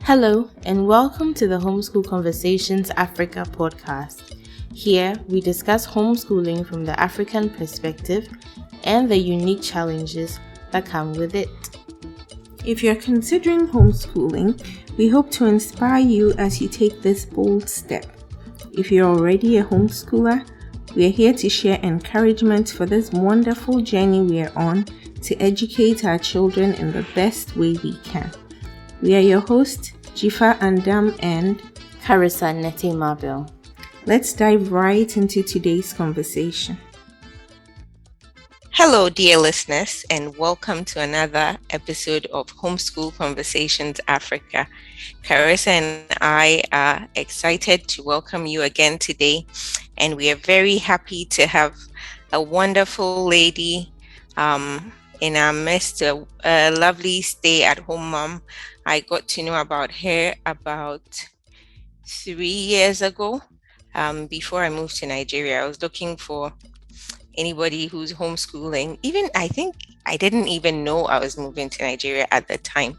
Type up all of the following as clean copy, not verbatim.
Hello, and welcome to the Homeschool Conversations Africa podcast. Here, we discuss homeschooling from the African perspective and the unique challenges that come with it. If you're considering homeschooling, we hope to inspire you as you take this bold step. If you're already a homeschooler, we are here to share encouragement for this wonderful journey we are on to educate our children in the best way we can. We are your hosts, Jifa Andam and Carissa Nete Mabel. Let's dive right into today's conversation. Hello, dear listeners, and welcome to another episode of Homeschool Conversations Africa. Carissa and I are excited to welcome you again today, and we are very happy to have a wonderful lady in our midst, a lovely stay-at-home mom. I got to know about her about 3 years ago. Before I moved to Nigeria, I was looking for anybody who's homeschooling. I think I didn't even know I was moving to Nigeria at the time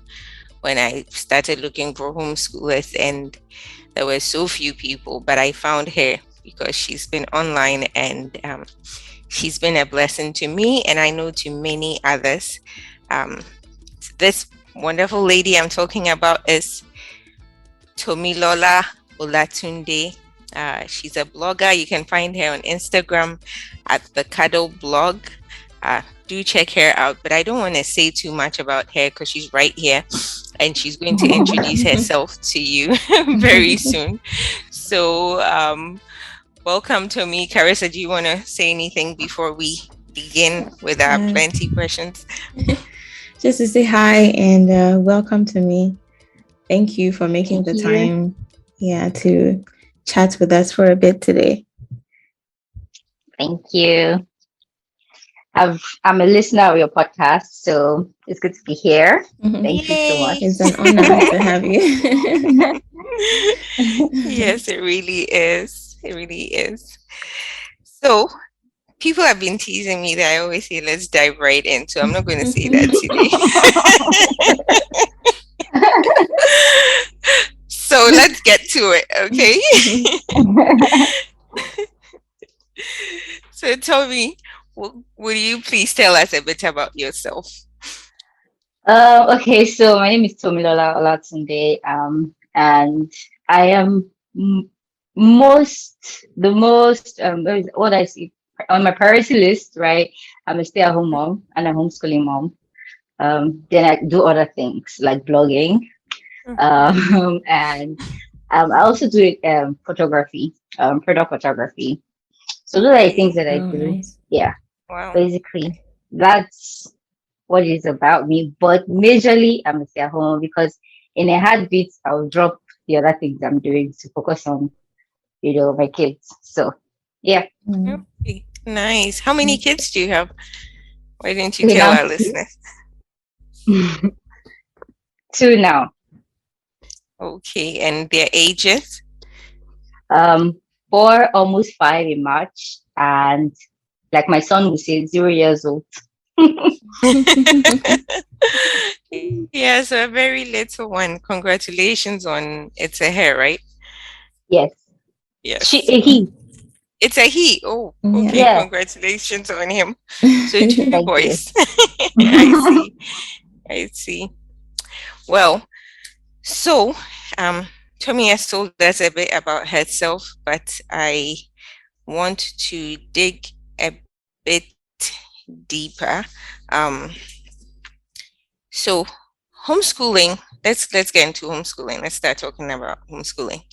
when I started looking for homeschoolers, and there were so few people, but I found her because she's been online and she's been a blessing to me, and I know to many others. This wonderful lady I'm talking about is Tomilola Olatunde. She's a blogger. You can find her on Instagram at the Cuddle blog. Do check her out, but I don't want to say too much about her because she's right here and she's going to introduce herself to you very soon. So welcome to me. Carissa, do you want to say anything before we begin with our plenty questions? Just to say hi and welcome to me. Thank you for making the time to chat with us for a bit today. Thank you. I'm a listener of your podcast, so it's good to be here. Thank you so much. It's an honor to have you. Yes, it really is. It really is. So, people have been teasing me that I always say, let's dive right in. So I'm not going to say that today. So let's get to it, okay? So Tomi, would you please tell us a bit about yourself? Okay, so my name is Tomilola Olatunde, and I am what I see on my priority list, right? I'm a stay-at-home mom and a homeschooling mom. Then I do other things like blogging, and I also do photography, product photography. So those are the things that I do. Nice. Yeah. Wow. Basically, that's what it is about me. But majorly, I'm a stay-at-home because in a heartbeat, I'll drop the other things I'm doing to focus on, my kids. So, yeah. Okay, nice. How many kids do you have? Why didn't you Okay, tell now our listeners? 2 now. Okay, and their ages? 4, almost 5 in March, and like my son will say, 0 years old. Yeah, so a very little one. Congratulations on it's a hair, right? Yes. Yes. He. It's a he. Oh, okay. Yeah. Congratulations on him. So 2 Thank boys. you. I see. Well, so Tomi has told us a bit about herself, but I want to dig a bit deeper. So homeschooling, let's get into homeschooling. Let's start talking about homeschooling.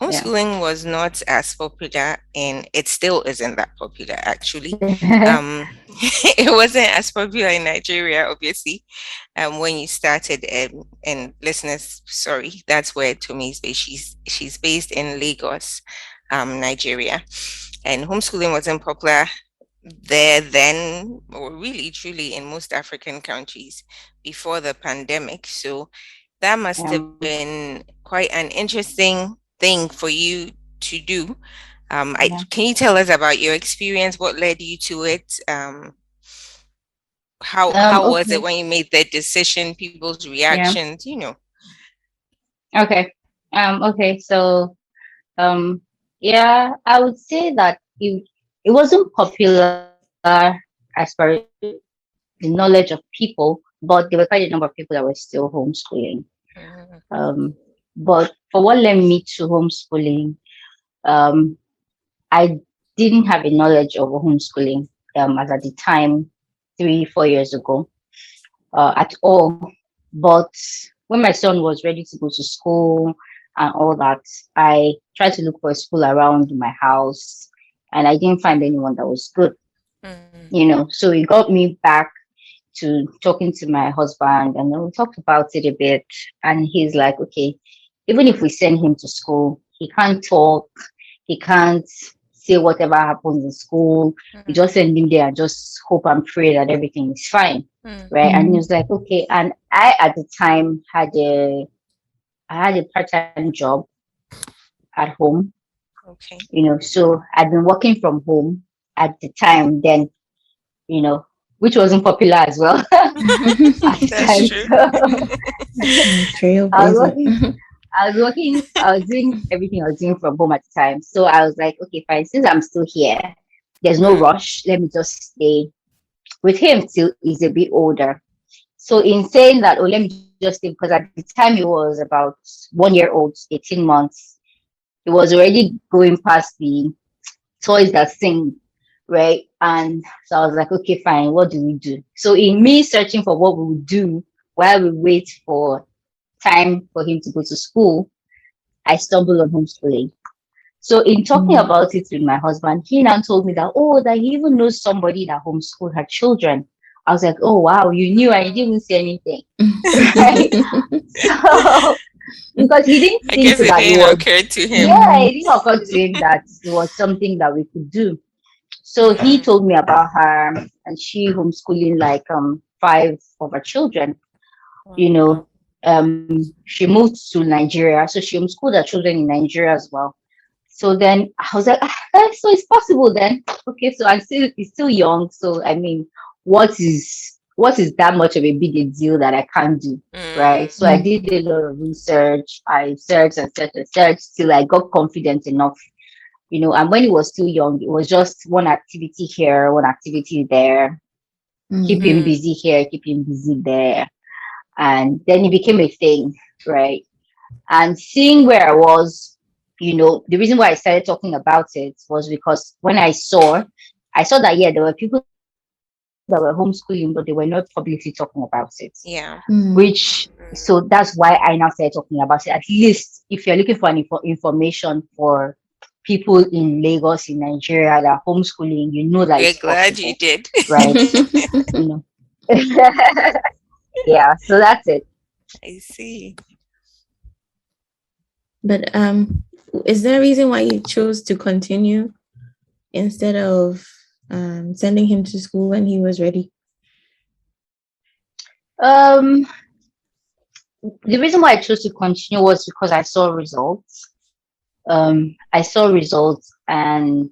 Homeschooling was not as popular, and it still isn't that popular actually. It wasn't as popular in Nigeria, obviously, when you started. And listeners, sorry, that's where Tomi is based. She's based in Lagos, Nigeria, and homeschooling wasn't popular there then, or really truly in most African countries before the pandemic. So that must have been quite an interesting thing for you to do. Can you tell us about your experience? What led you to it? How was it when you made that decision? People's reactions, Okay. Okay. So, yeah, I would say that it wasn't popular as per the knowledge of people, but there were quite a number of people that were still homeschooling. Mm, Um, but for what led me to homeschooling, um, I didn't have a knowledge of homeschooling as at the time, 3, 4 years ago, at all. But when my son was ready to go to school and all that, I tried to look for a school around my house, and I didn't find anyone that was good. mm, So it got me back to talking to my husband, and then we talked about it a bit. And he's like, okay, even if we send him to school, he can't talk, he can't say whatever happens in school. We mm, just send him there and just hope and pray that everything is fine. mm. Right. And he was like, okay. And I at the time had a part-time job at home, Okay. so I'd been working from home at the time then, which wasn't popular as well at the That's time. true. I was Trailblazer. working, I was doing everything I was doing from home at the time. So I was like, okay, fine, since I'm still here, there's no Mm, rush. Let me just stay with him till he's a bit older. So in saying that, oh, let me just stay, because at the time he was about 1 year old, 18 months. He was already going past the toys that sing, right? And so I was like, okay, fine, what do we do? So in me searching for what we would do while we wait for time for him to go to school, I stumbled on homeschooling. So in talking Mm. about it with my husband, he now told me that, oh, that he even knows somebody that homeschooled her children. I was like, oh wow, you knew, and you didn't even say anything. Right? So because he didn't I think guess it that it didn't was, occur to him. yeah, Mm. it didn't occur to him that it was something that we could do. So he Mm, told me about her, and she homeschooling like five of her children. You wow. know, she moved to Nigeria, so she homeschooled her children in Nigeria as well. So then I was like, so it's possible then. Okay, so he's still young. So I mean, what is that much of a big a deal that I can't do? Right. Mm, So I did a lot of research. I searched and searched and searched till I got confident enough. And when he was still young, it was just one activity here, one activity there, keep Mm. him mm, busy here, keep him busy there. And then it became a thing, right? And seeing where I was, the reason why I started talking about it was because when I saw that, yeah, there were people that were homeschooling, but they were not publicly talking about it. yeah. Mm. So that's why Mm, I now started talking about it. At least if you're looking for information for people in Lagos, in Nigeria, that are homeschooling, you know that it's we're glad possible, you did. right? You know. Yeah, so that's it. I see. But is there a reason why you chose to continue instead of sending him to school when he was ready? Um, the reason why I chose to continue was because I saw results. And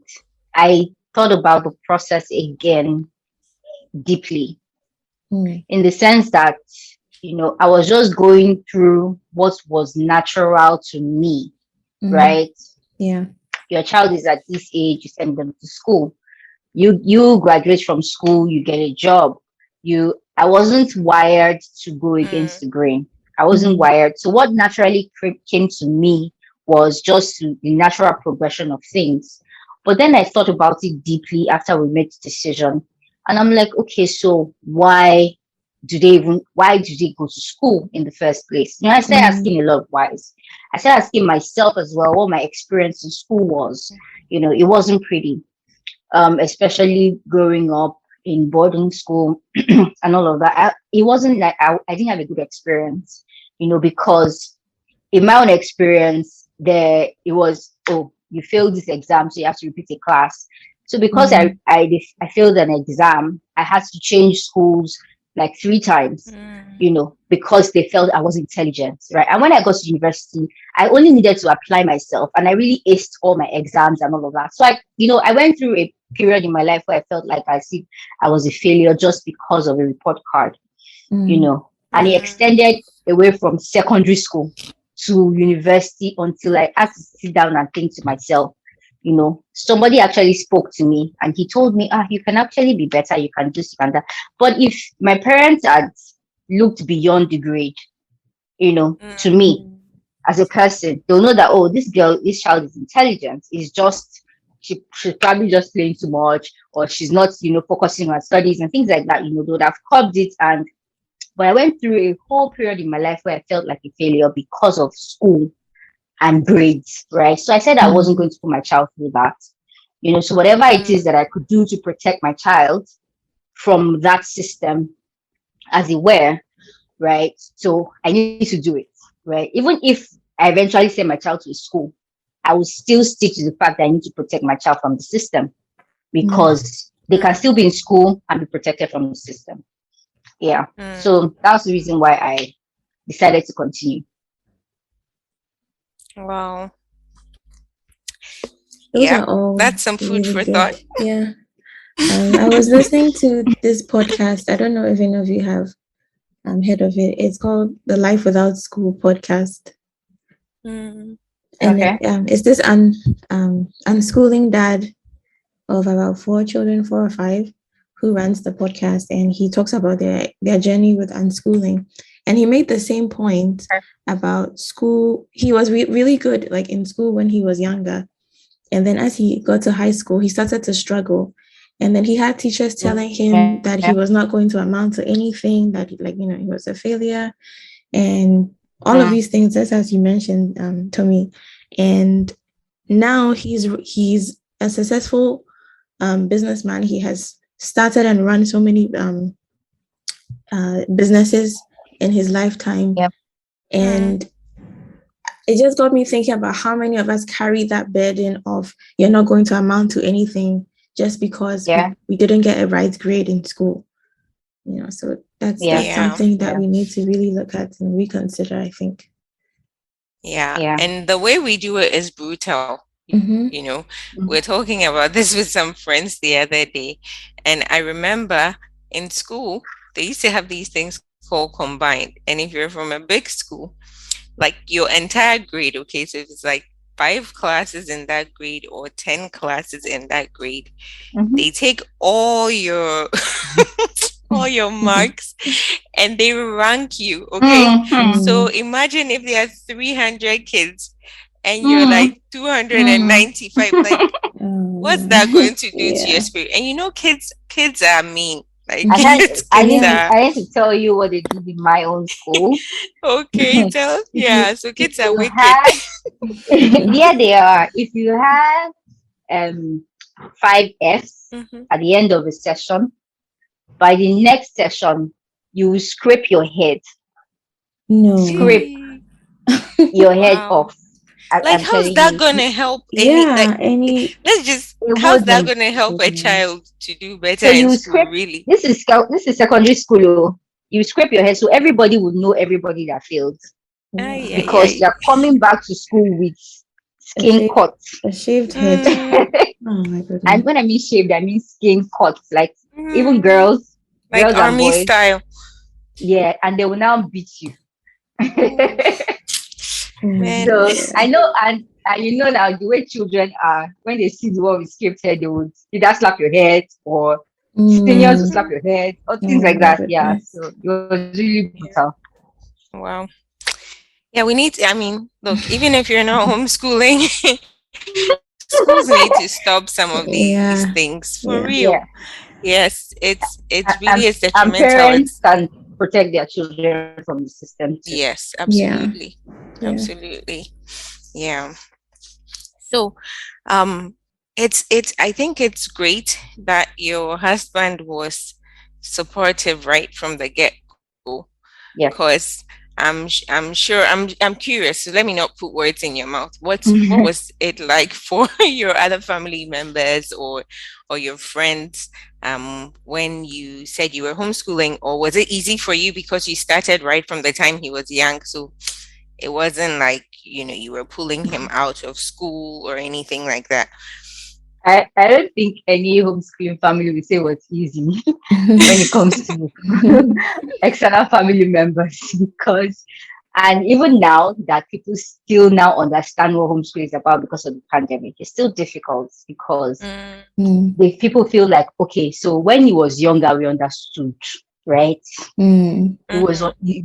I thought about the process again deeply, Mm. in the sense that, I was just going through what was natural to me, Mm. right? Yeah. Your child is at this age, you send them to school. You graduate from school, you get a job. I wasn't wired to go against Mm, the grain. I wasn't Mm. wired. So what naturally came to me was just the natural progression of things. But then I thought about it deeply after we made the decision. And I'm like, okay, so why do they go to school in the first place? I started Mm. asking a lot of whys. I started asking myself as well what my experience in school was. It wasn't pretty, especially growing up in boarding school and all of that. It wasn't like I didn't have a good experience, because in my own experience, there it was, oh, you failed this exam, so you have to repeat a class. So because I Mm. I failed an exam, I had to change schools like 3 times, mm, because they felt I was intelligent, right? And when I got to university, I only needed to apply myself, and I really aced all my exams and all of that. So I went through a period in my life where I felt like I was a failure just because of a report card, Mm. and it mm, extended away from secondary school. to university until I had to sit down and think to myself, somebody actually spoke to me and he told me, you can actually be better, you can do this, you can that. But if my parents had looked beyond the grade, to me as a person, they'll know that, oh, this child is intelligent. It's just, she's probably just playing too much, or she's not, focusing on studies and things like that. They would have curbed it. But I went through a whole period in my life where I felt like a failure because of school and grades, right? So I said I wasn't going to put my child through that. So whatever it is that I could do to protect my child from that system, as it were, right? So I need to do it, right? Even if I eventually send my child to school, I will still stick to the fact that I need to protect my child from the system, because they can still be in school and be protected from the system. Yeah. So that's the reason why I decided to continue. Wow. Those are all that's some food really for good. thought. Yeah. I was listening to this podcast. I don't know if any of you have heard of it. It's called the Life Without School podcast. And it's this unschooling dad of about 4 children, 4 or 5, who runs the podcast, and he talks about their journey with unschooling. And he made the same point about school. He was really good, like in school when he was younger. And then as he got to high school, he started to struggle. And then he had teachers telling him that he was not going to amount to anything, that he was a failure. And all of these things, just as you mentioned, Tomi. And now he's a successful businessman. He has started and run so many businesses in his lifetime. And it just got me thinking about how many of us carry that burden of you're not going to amount to anything just because we didn't get a right grade in school. So that's something that we need to really look at and reconsider, I think. And the way we do it is brutal. We're talking about this with some friends the other day, and I remember in school they used to have these things called combined, and if you're from a big school, like your entire grade, so if it's like 5 classes in that grade or 10 classes in that grade, they take all your all your marks and they rank you. So imagine if there are 300 kids and you're like 295, like what's that going to do to your spirit? And kids are mean. Like I need to tell you what they did in my own school. So kids are wicked. Yeah, they are. If you have 5 Fs at the end of a session, by the next session you will scrape your head. Scrape your head off. Like, how's that gonna help? How's that gonna help a child to do better in school? Really, this is secondary school. You scrape your head, so everybody would know everybody that failed, because you're coming back to school with skin cuts, a shaved head. Oh my goodness! And when I mean shaved, I mean skin cuts, like even girls like army boys, style. Yeah, and they will now beat you. Man. So I know, and now the way children are, when they see the one with scraped head, they would either slap your head, or seniors will slap your head, or things like that. Yeah, so it was really brutal. Wow. Yeah, we need look, even if you're not homeschooling, schools need to stop some of these things for real. Yes, it's really is detrimental. Parents can protect their children from the system too. Yes, absolutely. Absolutely. Yeah. So it's I think it's great that your husband was supportive right from the get-go. Because I'm sure I'm curious, so let me not put words in your mouth. What was it like for your other family members or your friends when you said you were homeschooling? Or was it easy for you because you started right from the time he was young, so it wasn't like you were pulling him out of school or anything like that? I don't think any homeschooling family will say what's easy when it comes to external family members, because And even now that people still now understand what homeschool is about because of the pandemic, it's still difficult because the people feel like, okay, so when he was younger, we understood, right? We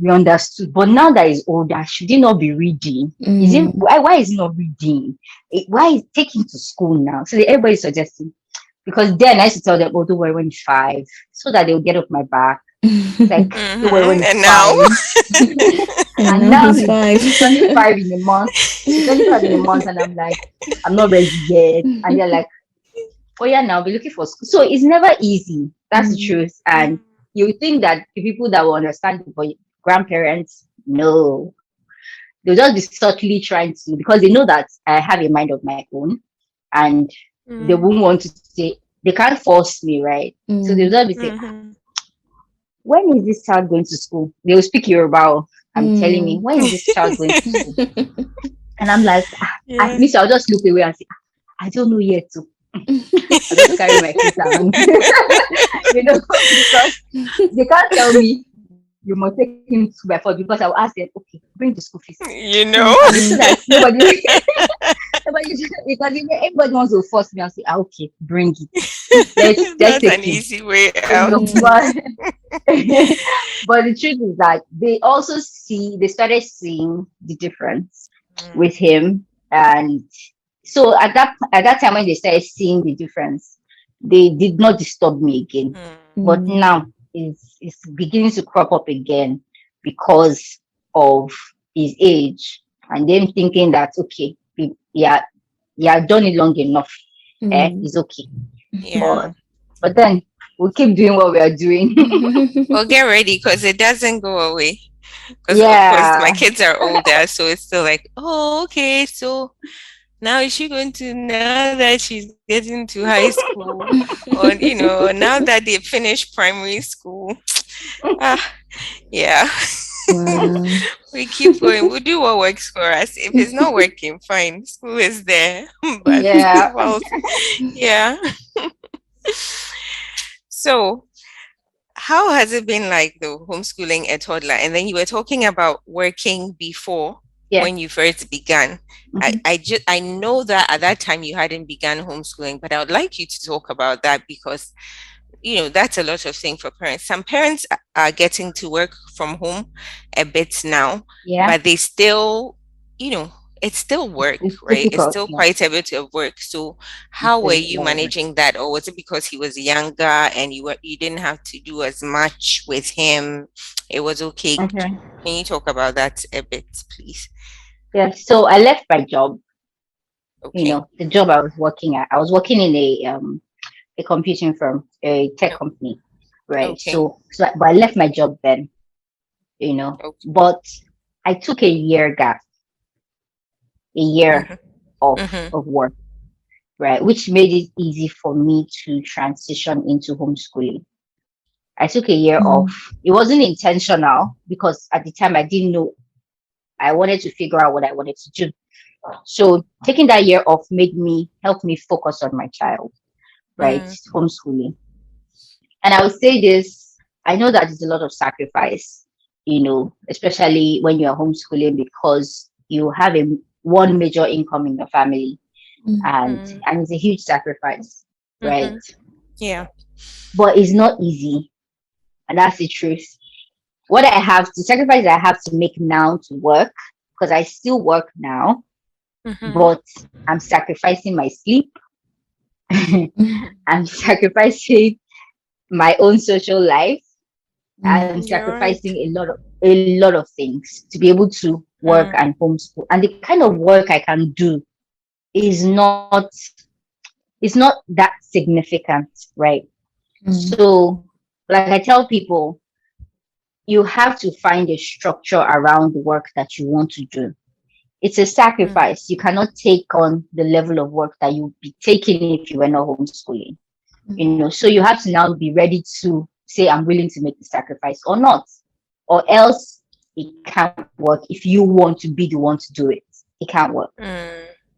understood, but now that he's older, should he not be reading? Is it why is he not reading? Why is taking to school now? So everybody's suggesting, because then I used to tell them, oh, don't worry when he's 5, so that they'll get off my back. Like, don't worry when he's 5. And now he's 25 in a month. He's 25 in a month, and I'm like, I'm not ready yet. And they're like, oh yeah, now we're looking for school. So it's never easy. That's the truth. And you think that the people that will understand it, but grandparents, no. They'll just be subtly trying to, because they know that I have a mind of my own, and they won't want to say, they can't force me, right? So they'll just be saying, when is this child going to school? They'll speak Yoruba. I'm telling me, when is this child going to school? And I'm like, at least I'll just look away and say, I don't know yet too. I just carry my kids around. Because they can't tell me you must take him to by 4, because I'll ask them, okay, bring the school fees. So that nobody because everybody wants to force me. I'll say, okay, bring it. That's an easy way out. But the truth is that they started seeing the difference with him. And so at that time when they started seeing the difference, they did not disturb me again. But now it's beginning to crop up again because of his age, and them thinking that, okay, I've done it long enough. It's okay. But then we'll keep doing what we are doing. Well, get ready, because it doesn't go away. Because of course my kids are older, so it's still like, oh, okay, so now is she going to, now that she's getting to high school, or now that they finished primary school, we keep going. We'll do what works for us. If it's not working, fine, school is there. But So how has it been like, though, homeschooling a toddler? And then you were talking about working before. When you first began. I know that at that time you hadn't begun homeschooling, but I would like you to talk about that, because that's a lot of things for parents. Some parents are getting to work from home a bit now, but they still, it's still work, right? It's still quite a bit of work. So how were you managing that? Or was it because he was younger and you didn't have to do as much with him? It was okay. Can you talk about that a bit, please? Yeah, so I left my job. The job I was working at. I was working in a computing firm, a tech company, right? So but I left my job then, but I took a year gap, of work, right? Which made it easy for me to transition into homeschooling. I took a year off. It wasn't intentional, because at the time I didn't know. I wanted to figure out what I wanted to do. So taking that year off helped me focus on my child, right? Homeschooling. And I would say this, I know that it's a lot of sacrifice, especially when you're homeschooling, because you have one major income in your family, and it's a huge sacrifice, right? But it's not easy. And that's the truth. The sacrifice I have to make now to work, because I still work now, but I'm sacrificing my sleep. I'm sacrificing my own social life. I'm sacrificing a lot of things to be able to work and homeschool. And the kind of work I can do is not that significant, right? So, like I tell people, you have to find a structure around the work that you want to do. It's a sacrifice. You cannot take on the level of work that you'd be taking if you were not homeschooling. So you have to now be ready to say, I'm willing to make the sacrifice or not, or else it can't work. If you want to be the one to do it, it can't work,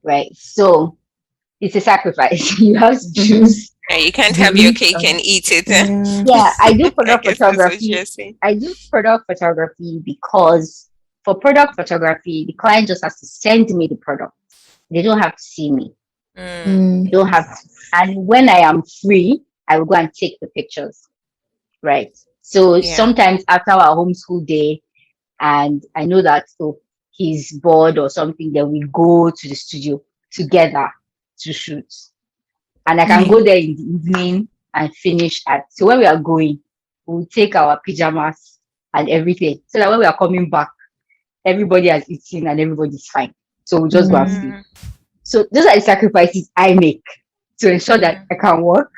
right? So it's a sacrifice. You have to choose. You can't have your cake and eat it. Yeah, I do product photography. I do product photography because for product photography, the client just has to send me the product. They don't have to see me. They don't have to. And when I am free, I will go and take the pictures. Right. So sometimes after our homeschool day, and I know that he's bored or something, then we go to the studio together to shoot. And I can go there in the evening and finish so when we are going, we'll take our pajamas and everything. So that when we are coming back, everybody has eaten and everybody's fine. So we'll just go and sleep. So those are the sacrifices I make to ensure that I can work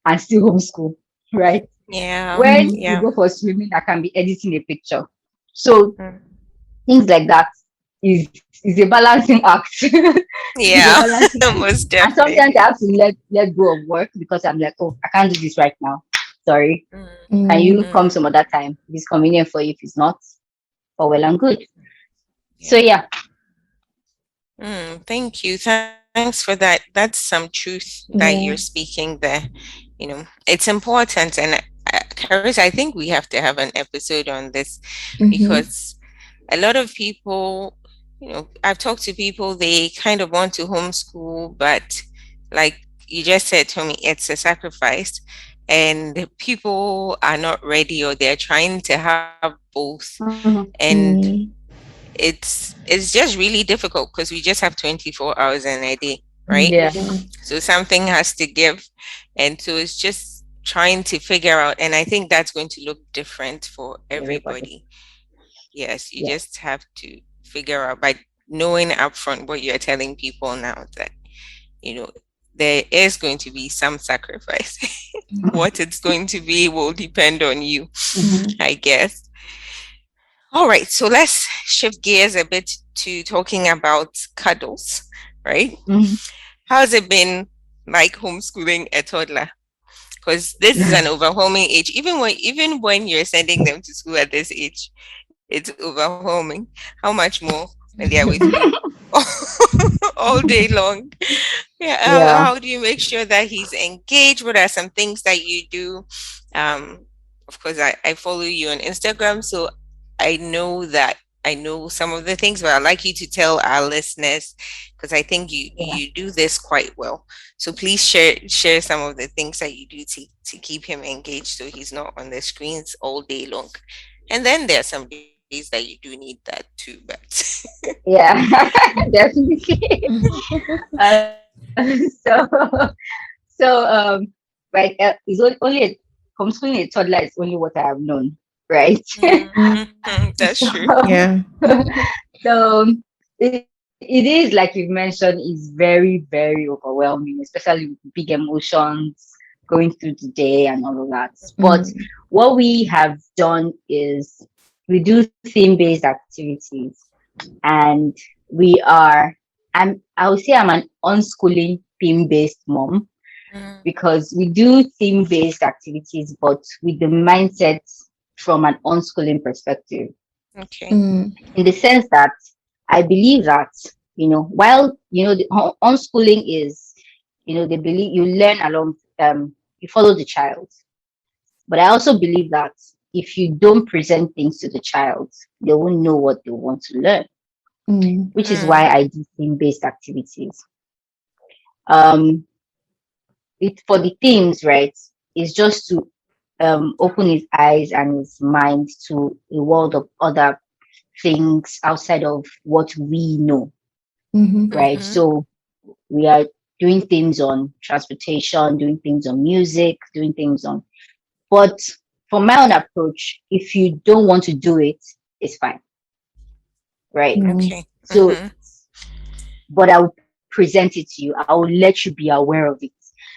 and still homeschool. Right. Yeah. When you go for swimming, I can be editing a picture. So things like that is a balancing act. Yeah, most definitely. And sometimes I have to let go of work because I'm like, oh, I can't do this right now. Sorry. Can you come some other time? If it's convenient for you. If it's not, oh well and good. So yeah. Thank you. Thanks for that. That's some truth that you're speaking there. You know, it's important. And Carissa, I think we have to have an episode on this because a lot of people, you know, I've talked to people, they kind of want to homeschool, but like you just said, Tomi, it's a sacrifice. And people are not ready, or they're trying to have both. And it's just really difficult because we just have 24 hours in a day, right? Yeah. So something has to give. And so it's just trying to figure out, and I think that's going to look different for everybody. Yes, you just have to figure out by knowing upfront what you're telling people now, that, you know, there is going to be some sacrifice. What it's going to be will depend on you, I guess. All right, so let's shift gears a bit to talking about cuddles, right? How's it been like homeschooling a toddler? Because this is an overwhelming age. Even when you're sending them to school at this age, it's overwhelming. How much more when they are with you all day long? How do you make sure that he's engaged? What are some things that you do? Of course, I follow you on Instagram, so I know some of the things, but I'd like you to tell our listeners, because I think you do this quite well. So please share some of the things that you do to keep him engaged, so he's not on the screens all day long. And then there are some days that you do need that too, but yeah, definitely. Right, it's only homeschooling a toddler is only what I have known, right? That's true. So it is, like you mentioned, is very, very overwhelming, especially with big emotions going through the day and all of that. But what we have done is we do theme-based activities, and I would say I'm an unschooling theme-based mom, because we do theme-based activities, but with the mindset from an unschooling perspective. Okay. In the sense that I believe that, while, the unschooling is, they believe you learn along, you follow the child. But I also believe that if you don't present things to the child, they won't know what they want to learn, which is why I do theme-based activities. For the themes, right, is just to open his eyes and his mind to a world of other things outside of what we know, right? So we are doing things on transportation, doing things on music, doing things on, but for my own approach, if you don't want to do it, it's fine, right? Okay. So, but I will present it to you. I will let you be aware of it,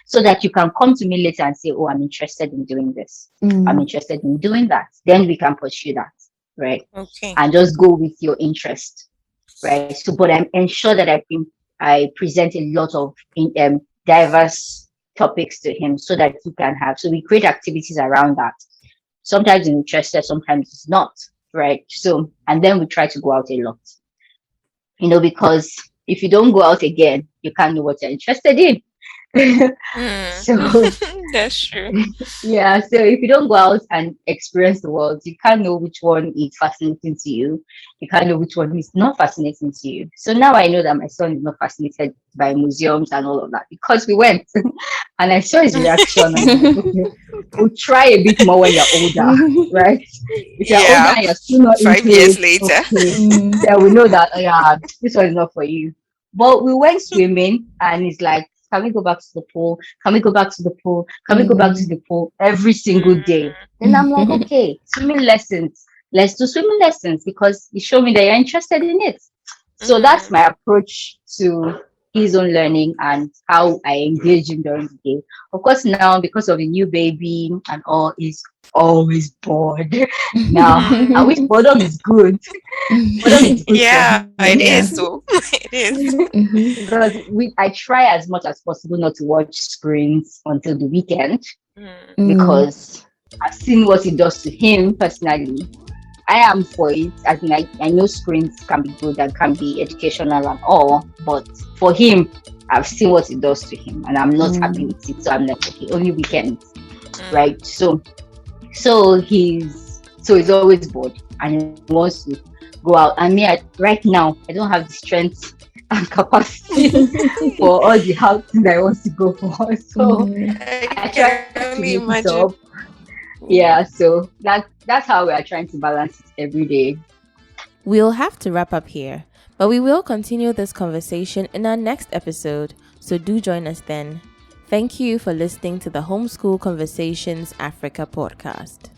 so that you can come to me later and say, oh, I'm interested in doing this. I'm interested in doing that. Then we can pursue that, right? Okay. And just go with your interest, right? So, but I ensure that I present a lot of diverse topics to him, so that he can have. So we create activities around that. Sometimes he's interested, sometimes it's not, right? So, and then we try to go out a lot, because if you don't go out again, you can't know what you're interested in. So That's true. yeah, so if you don't go out and experience the world, you can't know which one is fascinating to you. You can't know which one is not fascinating to you. So now I know that my son is not fascinated by museums and all of that because we went and I saw his reaction. And I'm like, okay, we'll try a bit more when you're older, right? If you're older Yeah, and you're still not into 5 years it, later. okay, then we know that, oh, yeah, this one is not for you. But we went swimming and it's like, can we go back to the pool? Can we go back to the pool? Can we go back to the pool every single day? Then I'm like, okay, swimming lessons. Let's do swimming lessons because you show me that you're interested in it. So that's my approach to his own learning and how I engage him during the day. Of course, now because of the new baby and all, he's always bored. Now, I wish boredom is good. Boredom is good for Yeah, him. it is so. It is. Because I try as much as possible not to watch screens until the weekend because I've seen what it does to him personally. I am for it. As in, I know screens can be good and can be educational and all, but for him, I've seen what it does to him, and I'm not happy with it. So I'm like, okay, only weekends, right? So he's always bored and he wants to go out. And me, right now, I don't have the strength and capacity for all the outings I want to go for. So I try to make it up. Yeah, so that's how we are trying to balance it every day. We'll have to wrap up here, but we will continue this conversation in our next episode, so do join us then. Thank you for listening to the Homeschool Conversations Africa podcast.